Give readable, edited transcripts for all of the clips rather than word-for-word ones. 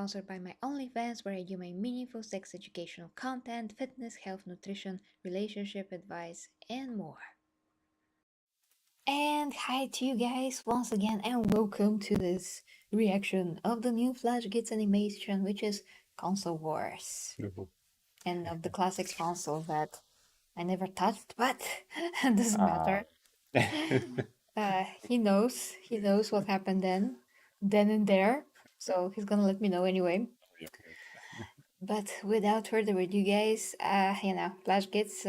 sponsored by my OnlyFans, where I do my meaningful sex educational content, fitness, health, nutrition, relationship advice, and more. And hi to you guys once again, and welcome to this reaction of the new Flashgitz animation, which is Console Wars. And of the classic console that I never touched, but it doesn't matter. He knows what happened then and there, so he's gonna let me know anyway. But without further ado, guys, Flashgitz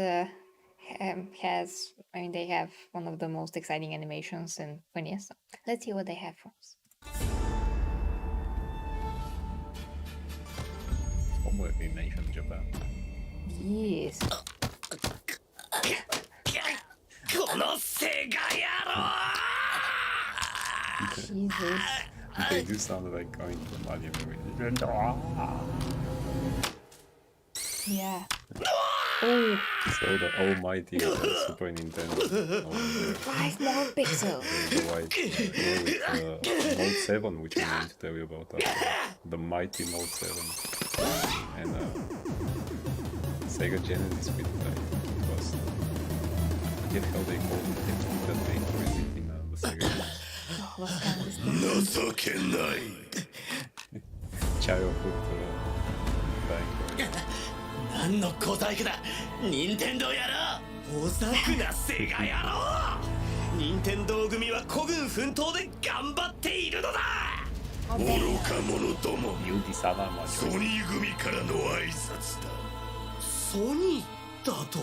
they have one of the most exciting animations in NES. So let's see what they have for us. What we mentioned Japan. Yes. Jesus. They do sound like going from anime. Yeah. Oh, So the almighty Super Nintendo. 5 more pixels. The white Mode 7, which I'm going to tell you about after. The mighty Mode 7. And Sega Genesis with it was. I forget how they called it. They told that they included it in the Sega Genesis. Oh, what kind of Childhood thing. 何の小細工だ任天堂やろ大作なセガやろ任天堂組は孤軍奮闘で頑張っているのだ愚か者どもソニー組からの挨拶だソニーだと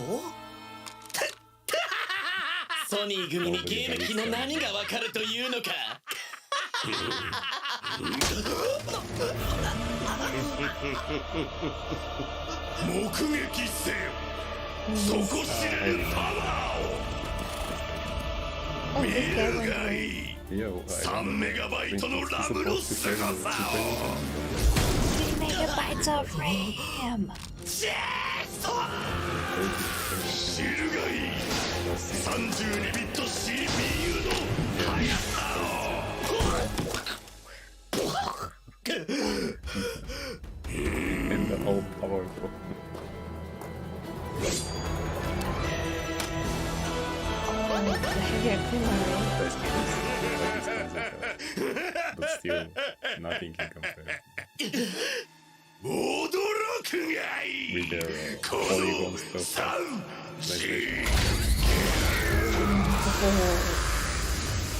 ソニー組にゲーム機の何がわかるというのか目撃せよ底知れるパワーを見るがいい3メガバイトのラムの凄さを3 megabytes of RAM. チェスト知るがいい32ビット CPU の速さを And the all powerful. Best games, but still, nothing can compare. With their polygon stuff.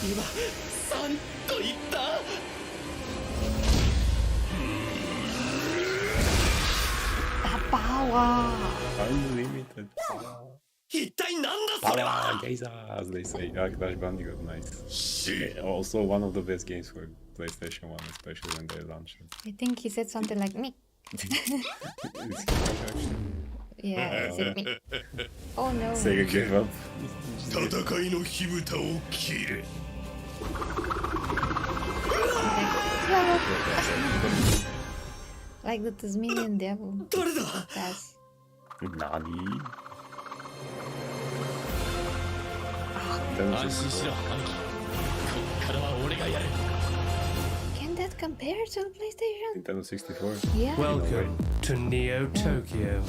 今3と言った Power! Unlimited power. 一体なんだそれは Power, Geyser, as they say. Crash Bandicoot, nice. Also one of the best games for PlayStation 1, especially when they launched it. I think he said something like me. It's actually. Yeah, he said me. Oh no. Sega gave up. 戦いの火蓋を切れ Like the Tasmanian devil. 誰だ That's... Nani? 安心しろ兄貴こっからは俺がやる Can that compare to the PlayStation? Nintendo 64? Yeah. Welcome to Neo Tokyo.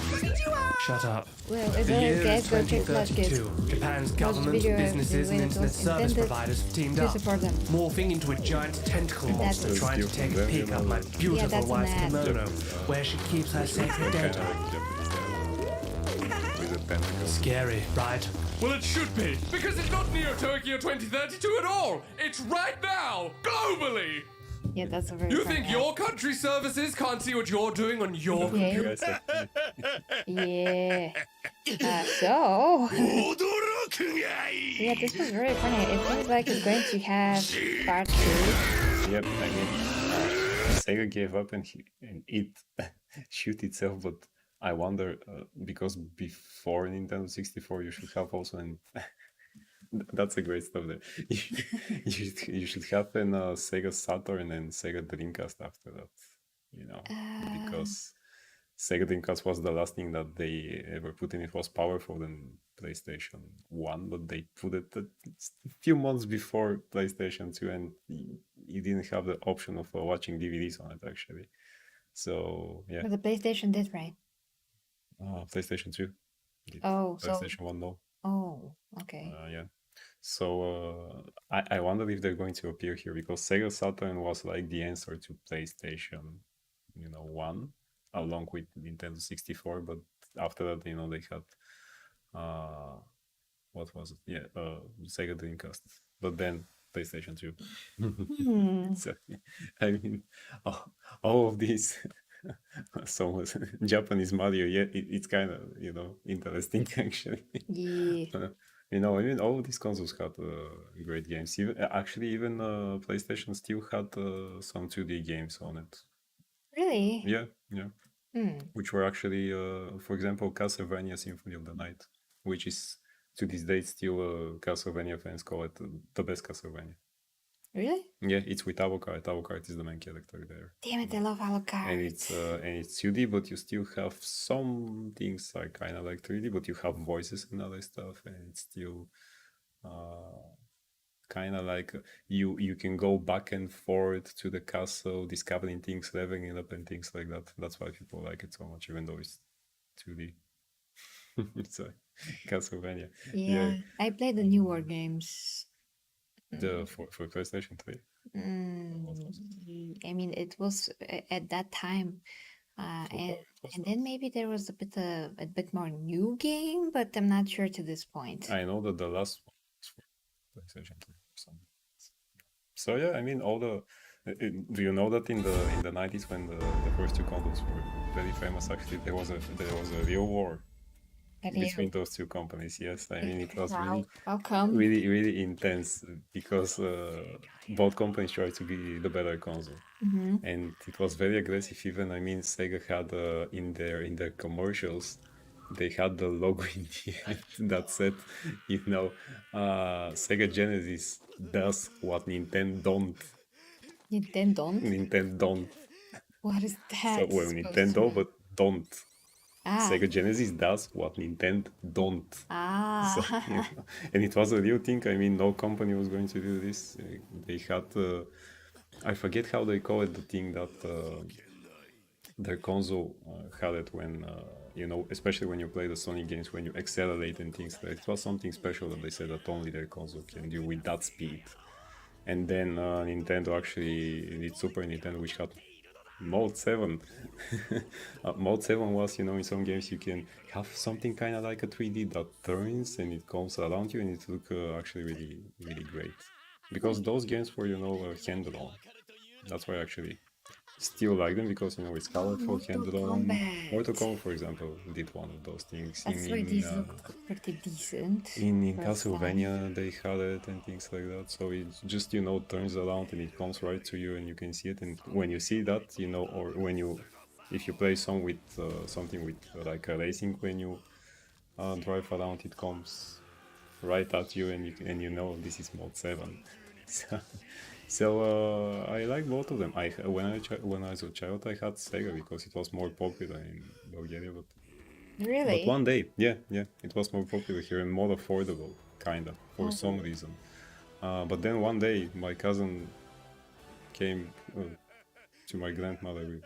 Shut up. Well, if The I year guess is go check Flashgitz. 2032. Japan's government, video businesses, when and it internet was service intended providers have teamed to up, support them. morphing into a giant tentacle That's monster it. trying to take a peek at my beautiful that's an wife's ad. kimono, where she keeps her sacred data. With a pentacle. Scary, right? Well, it should be, because it's not Neo Tokyo 2032 at all! It's right now, globally! Yeah, that's a very You fun think ad. your country services can't see what you're doing on your Yeah. computer? Yeah. So... 驚くがいい Yeah, this was very funny. It seems like it's going to have part 2. Yep, I mean, Sega gave up and it shoot itself, but I wonder, because before Nintendo 64 you should have also an... That's a great stuff there. You should have an Sega Saturn and Sega Dreamcast after that, you know, because Sega Dreamcast was the last thing that they ever put in. It was powerful than PlayStation 1, but they put it a few months before PlayStation 2, and you didn't have the option of watching DVDs on it, actually. So yeah, But the PlayStation did, right? PlayStation 2 did. Oh, so PlayStation 1 no. okay. Yeah. So I wonder if they're going to appear here, because Sega Saturn was like the answer to PlayStation, 1, along with Nintendo 64. But after that, they had what was it? Yeah, Sega Dreamcast. But then PlayStation 2. So I mean, all of these. So Japanese Mario, yeah, it's kind of interesting actually. Yeah. I mean, all of these consoles had great games. Even PlayStation still had some 2D games on it. Really? Yeah, Hmm. which were actually, for example, Castlevania Symphony of the Night, which is to this day still Castlevania fans call it the best Castlevania. Really? Yeah, it's with Alucard. Alucard is the main character there. Damn it, I love Alucard. And it's 2D, but you still have some things are kind of like 3D, but you have voices and other stuff, and it's still kind of like you can go back and forth to the castle, discovering things, leveling it up, and things like that. That's why people like it so much, even though it's 2D. It's Castlevania. Yeah, I played the newer games. For PlayStation 3. I mean, it was at that time, and then maybe there was a bit more new game, but I'm not sure to this point. I know that the last one was for PlayStation 3. So yeah, I mean, all the. Do you know that in the 90s, when the first two consoles were very famous, actually there was a real war between those two companies? Yes, I mean, it was How come? really, really intense, because both companies tried to be the better console, and it was very aggressive. Even, I mean, Sega had in their commercials, they had the logo in the end that said, Sega Genesis does what Nintendo don't. Nintendo. What is that? So, well, Nintendo, but don't. Ah. Sega Genesis does what Nintendo don't. Ah. So, and it was a real thing. I mean, no company was going to do this. They had, I forget how they call it, the thing that their console had it when, especially when you play the Sonic games, when you accelerate and things like that. It was something special that they said that only their console can do with that speed. And then Nintendo actually did Super Nintendo, which had Mode 7. Mode 7 was, in some games you can have something kind of like a 3D that turns and it comes around you, and it looked actually really, really great. Because those games were, hand-drawn. That's why I actually still like them, because, it's colorful, hand-drawn. Mortal Kombat, for example, did one of those things. That's why these look pretty decent. In Castlevania, they had it and things like that. So it just, turns around and it comes right to you and you can see it. And when you see that, or if you play something with like a racing, when you drive around, it comes right at you, and this is Mode 7. So I like both of them. When I was a child, I had Sega because it was more popular in Bulgaria. But really? But one day, yeah, it was more popular here and more affordable, kinda, for some reason. But then one day, my cousin came to my grandmother with,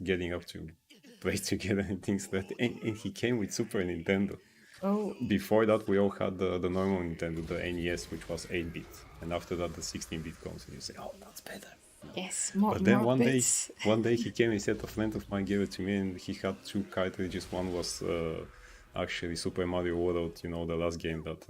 getting up to play together and things like that, and he came with Super Nintendo. Oh. Before that, we all had the normal Nintendo, the NES, which was 8-bit, and after that, the 16-bit comes, and you say, "Oh, that's better." Yes, more. But then more bits. one day he came and said a friend of mine gave it to me, and he had two cartridges. One was actually Super Mario World, the last game that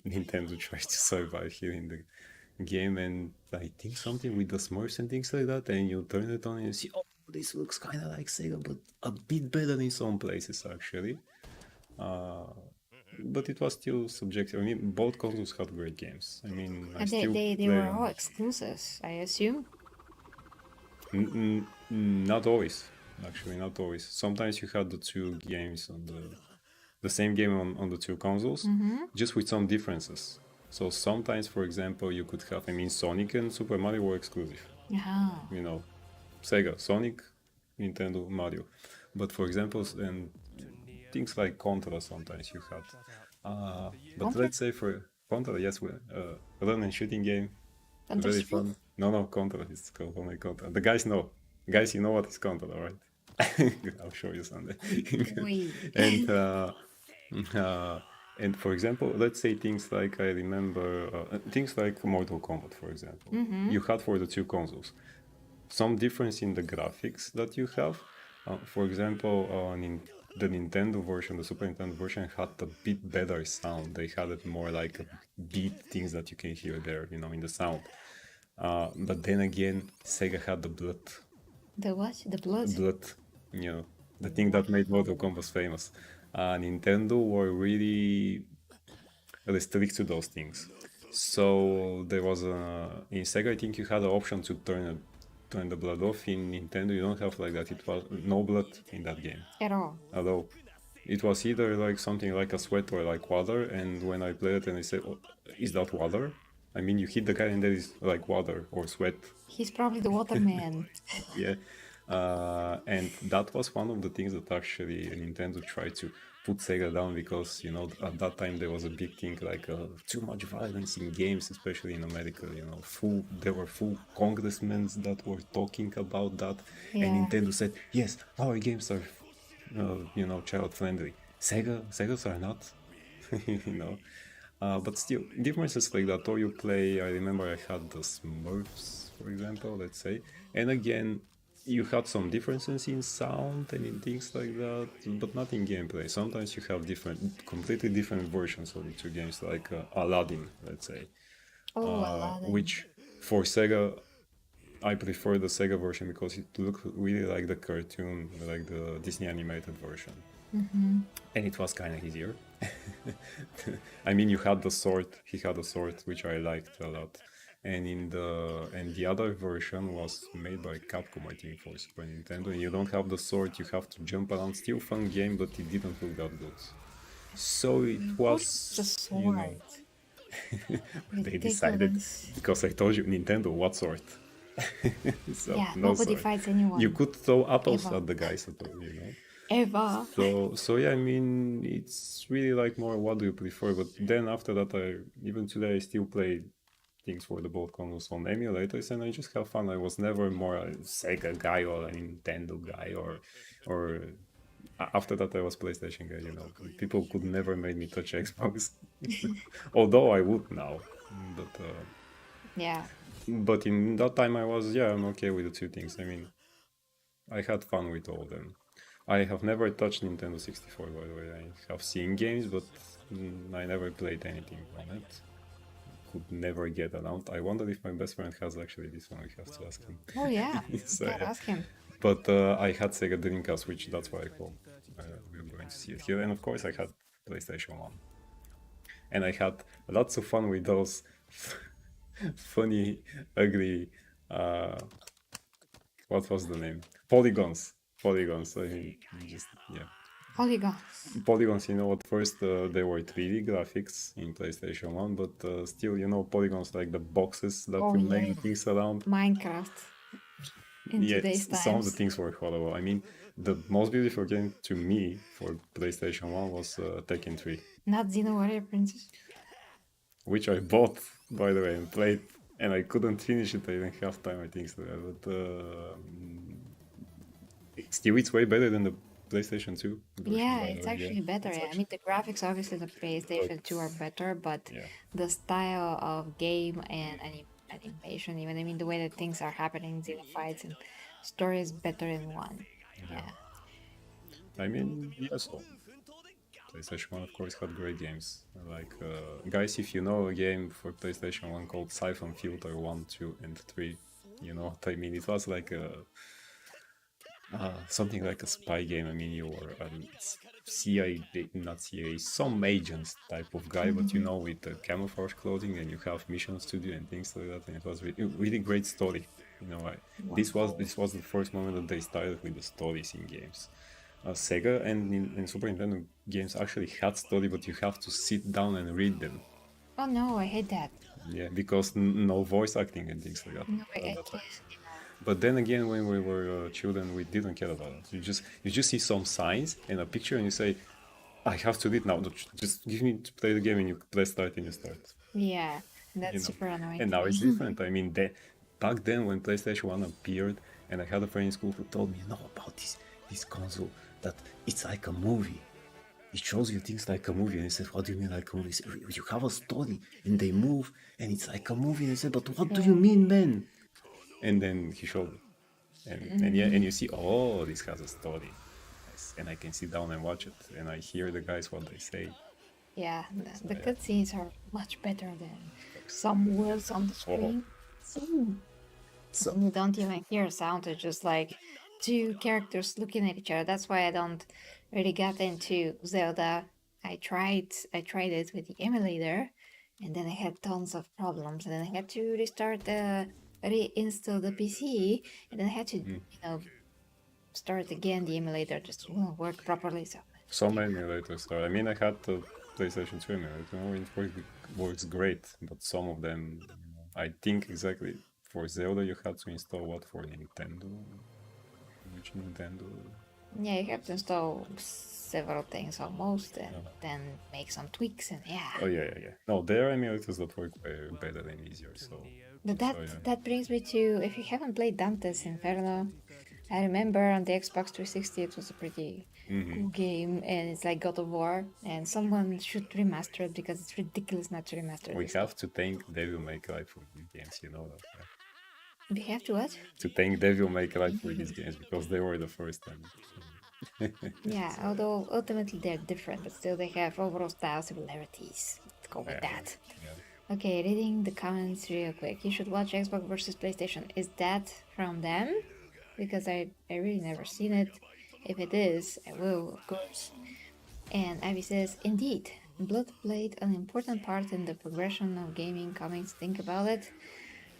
Nintendo tries to survive here in the game, and I think something with the Smurfs and things like that. And you turn it on and you see, oh, this looks kind of like Sega, but a bit better in some places actually. But it was still subjective. I mean, both consoles had great games. I mean, they were all exclusives, I assume. Not always, actually, not always. Sometimes you had the two games on the same game on the two consoles, just with some differences. So sometimes, for example, you could have, Sonic and Super Mario were exclusive. Sega, Sonic, Nintendo, Mario. But for example, and things like Contra sometimes you had. But Contra? Let's say for Contra, yes, run and shooting game. Very fun. No, Contra, it's called only Contra. The guys know. Guys, you know what is content, alright? I'll show you someday. Oui. And for example, let's say things like I remember things like Mortal Kombat, for example. You had for the two consoles some difference in the graphics that you have. For example, the Nintendo version, the Super Nintendo version, had a bit better sound. They had it more like beat things that you can hear there, you know, in the sound. But then again, Sega had the blood. The what? The blood? Blood, you know, the thing that made Mortal Kombat famous. Nintendo were really strict to those things. So there was in Sega, I think you had the option to turn the blood off. In Nintendo, you don't have like that. It was no blood in that game At all. although it was either like something like a sweat or like water. And when I played it and I said, oh, is that water? I mean, you hit the guy and there is like water or sweat. He's probably the waterman. Yeah. And that was one of the things that actually Nintendo tried to put Sega down, because, you know, at that time there was a big thing like too much violence in games, especially in America. You know, there were full congressmen that were talking about that. Yeah. And Nintendo said, yes, our games are you know, child friendly. Segas are not. You know, but still differences like that. Or you play, I remember I had the Smurfs, for example, let's say, and again you had some differences in sound and in things like that, but not in gameplay. Sometimes you have completely different versions of the two games, like Aladdin, let's say. Oh, Aladdin. Which for Sega, I prefer the Sega version because it looked really like the cartoon, like the Disney animated version. And it was kind of easier. I mean, you had the sword, he had a sword, which I liked a lot. And the other version was made by Capcom, I think, for Super Nintendo. And you don't have the sword, you have to jump around. Still fun game, but it didn't look that good. So it was, What's the sword? you know, they decided, because I told you, Nintendo, what sword? So, Yeah, no nobody sword. fights anyone. You could throw apples Ever. at the guys, you know. Eva. So yeah, I mean, it's really like more what do you prefer. But then after that, even today I still play things for the both consoles on emulators, and I just have fun. I was never more a Sega guy or a Nintendo guy, or after that I was PlayStation guy. You know, people could never make me touch Xbox, although I would now. But Yeah. but in that time I was, yeah, I'm okay with the two things. I mean, I had fun with all of them. I have never touched Nintendo 64, by the way. I have seen games, but I never played anything on it. Could never get around. I wonder if my best friend has actually this one. I have to ask him. Oh, yeah. So, Yeah, yeah. ask him. But I had Sega Dreamcast, which that's why I call. We're going to see it here. And of course, I had PlayStation 1. And I had lots of fun with those funny, ugly, what was the name? Polygons. I mean, just, yeah. Polygons. Polygons, you know, at first they were 3D graphics in PlayStation 1, but still, you know, polygons like the boxes that Oh, you yeah. make things around. Minecraft. In today's times. Some of the things were horrible. I mean, the most beautiful game to me for PlayStation 1 was Tekken 3, Not Xeno Warrior Princess. which I bought, by the way, and played, and I couldn't finish it even half time, I think. So, but still, it's way better than the PlayStation 2 version, Yeah, by the it's way. actually better. Yeah. I mean, the graphics, obviously, the PlayStation 2 are better, but Yeah. the style of game and animation, even, I mean, the way that things are happening, Xeno fights and story is better in one. Yeah. I mean, yes. So PlayStation 1, of course, had great games. Like, guys, if you know a game for PlayStation 1 called Siphon Filter 1, 2, and 3, you know what I mean? It was like something like a spy game. I mean, you were CIA, not CIA, some agents type of guy, but you know, with camouflage clothing, and you have missions to do and things like that. And it was really great story. You know, this was the first moment that they started with the stories in games. Sega and Super Nintendo games actually had story, but you have to sit down and read them. Oh no, I hate that. Yeah, because no voice acting and things like that. No, I at that time. can't. But then again, when we were children, we didn't care about it. You just see some signs and a picture, and you say, "I have to read now. Just give me to play the game," and you press start and you start. Yeah, that's You know. super annoying. And now it's different. I mean, back then when PlayStation 1 appeared, And I had a friend in school who told me, "No, about this console, that it's like a movie. It shows you things like a movie." And I said, "What do you mean like a movie?" He said, "You have a story and they move and it's like a movie." And I said, "But what do you mean, man?" And then he showed me. And yeah, and you see, oh, this has a story. And I can sit down and watch it, and I hear the guys what they say. Yeah, the cutscenes are much better than some words on the screen. So You don't even hear sound, it's just like two characters looking at each other. That's why I don't really get into Zelda. I tried it with the emulator, and then I had tons of problems, and then I had to reinstall the PC, and then I had to, start again the emulator just to work properly. some emulators are. I mean, I had the PlayStation 2 emulator. It works great, but some of them, I think exactly for Zelda you had to install what for Nintendo? Which Nintendo? Yeah, you have to install several things almost, and then make some tweaks, and yeah. Oh yeah. No, there are emulators that work better and easier. So. But that brings me to, if you haven't played Dante's Inferno, I remember on the Xbox 360 it was a pretty cool game, and it's like God of War, and someone should remaster it because it's ridiculous not to remaster it. We have to thank Devil May Cry for these games, you know that. Yeah? We have to what? To thank Devil May Cry for these games because they were the first time. Yeah, although ultimately they're different, but still they have overall style similarities. Let's go with that. Yeah. Okay, reading the comments real quick. You should watch Xbox versus PlayStation. Is that from them? Because I really never seen it. If it is, I will, of course. And Ivy says, indeed, Blood played an important part in the progression of gaming comics. Think about it.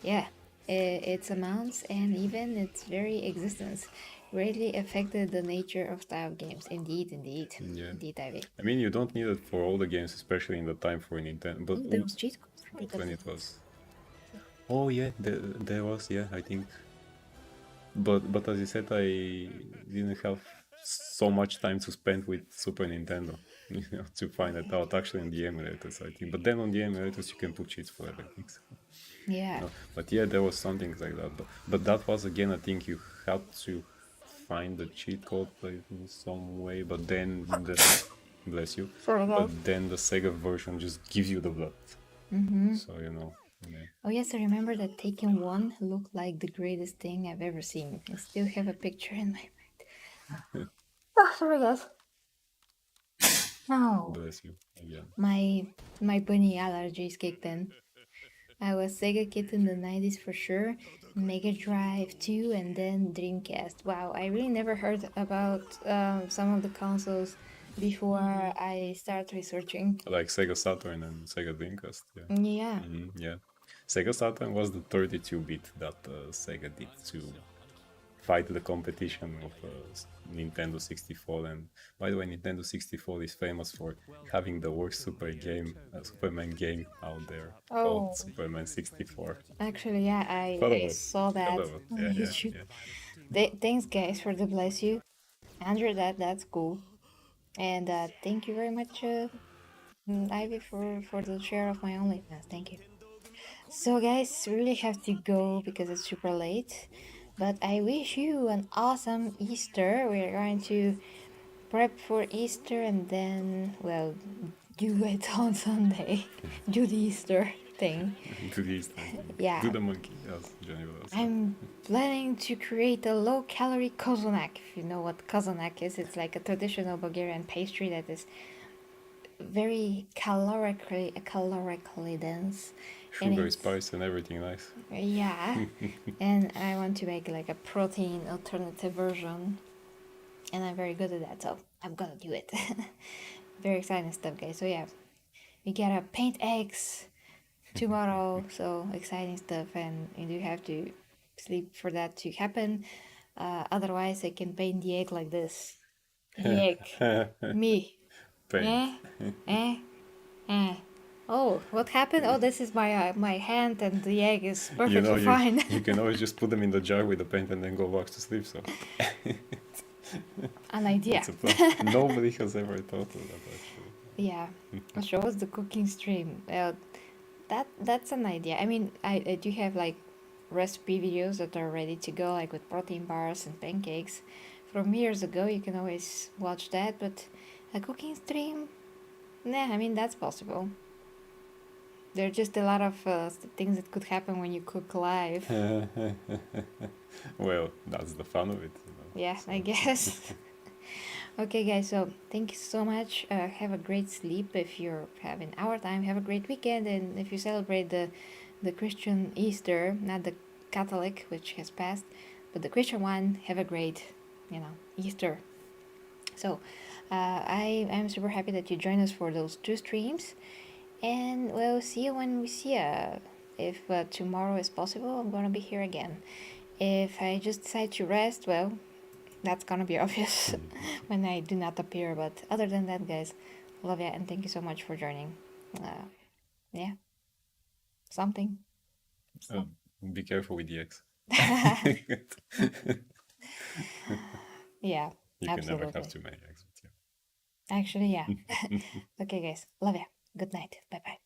Yeah, its amounts and even its very existence greatly affected the nature of style of games. Indeed. Yeah. Indeed, Ivy. I mean, you don't need it for all the games, especially in the time for Nintendo. But There was cheat codes. when it was. Oh yeah, there was, yeah, I think. But as you said, I didn't have so much time to spend with Super Nintendo, to find it out. Actually, in the emulators, I think. But then on the emulators, you can put cheats for everything. So. Yeah. No, but yeah, there was something like that. But that was again, I think you had to find the cheat code in some way. But then bless you. But then the Sega version just gives you the blood. So Yeah. Oh yes, I remember that Taken 1 looked like the greatest thing I've ever seen. I still have a picture in my mind. Oh, sorry guys. Oh, Bless you again. my bunny allergies kicked in. I was Sega kid in the 90s for sure, Mega Drive 2, and then Dreamcast. Wow, I really never heard about some of the consoles before I start researching. Like Sega Saturn and Sega Dreamcast. Yeah. Yeah. Yeah. Sega Saturn was the 32-bit that Sega did to fight the competition of Nintendo 64. And by the way, Nintendo 64 is famous for having the worst Superman game out there, called Superman 64. Actually, yeah, I saw that on YouTube. Thanks, guys, for the bless you. Andrew, that's cool. And thank you very much, Ivy, for the share of my OnlyFans. Thank you. So, guys, we really have to go because it's super late. But I wish you an awesome Easter. We're going to prep for Easter and then, well, do it on Sunday. Do the Easter thing. Do the Easter. Yeah. Do the monkey, as Johnny was. I'm planning to create a low-calorie kozonak. If you know what kozonak is, it's like a traditional Bulgarian pastry that is very calorically dense. Sugar, spice, and everything nice. Yeah. And I want to make like a protein alternative version. And I'm very good at that, so I'm gonna do it. Very exciting stuff, guys. So yeah, we gotta paint eggs tomorrow, so exciting stuff, and you do have to sleep for that to happen. Otherwise, I can paint the egg like this. The egg. Me. Paint. Oh, what happened? Oh, this is my hand, and the egg is perfectly fine. You can always just put them in the jar with the paint and then go back to sleep. So. An idea. Nobody has ever thought of that, actually. Yeah. Show us the cooking stream. That's an idea. I mean, I do have like recipe videos that are ready to go, like with protein bars and pancakes from years ago. You can always watch that, but a cooking stream, nah, I mean, that's possible. There are just a lot of things that could happen when you cook live. Well, that's the fun of it, you know. Yeah, So I guess. Okay, guys, so thank you so much. Have a great sleep if you're having our time. Have a great weekend, and if you celebrate the Christian Easter, not the Catholic, which has passed, but the Christian one, have a great, Easter. So, I am super happy that you joined us for those 2 streams, and we'll see you when we see you. If tomorrow is possible, I'm gonna be here again. If I just decide to rest, well, that's gonna be obvious when I do not appear. But other than that, guys, love ya, and thank you so much for joining. Yeah, something. be careful with the X. Yeah, You can never have absolutely. too many X with you. Actually, yeah. Okay, guys, love ya. Good night. Bye bye.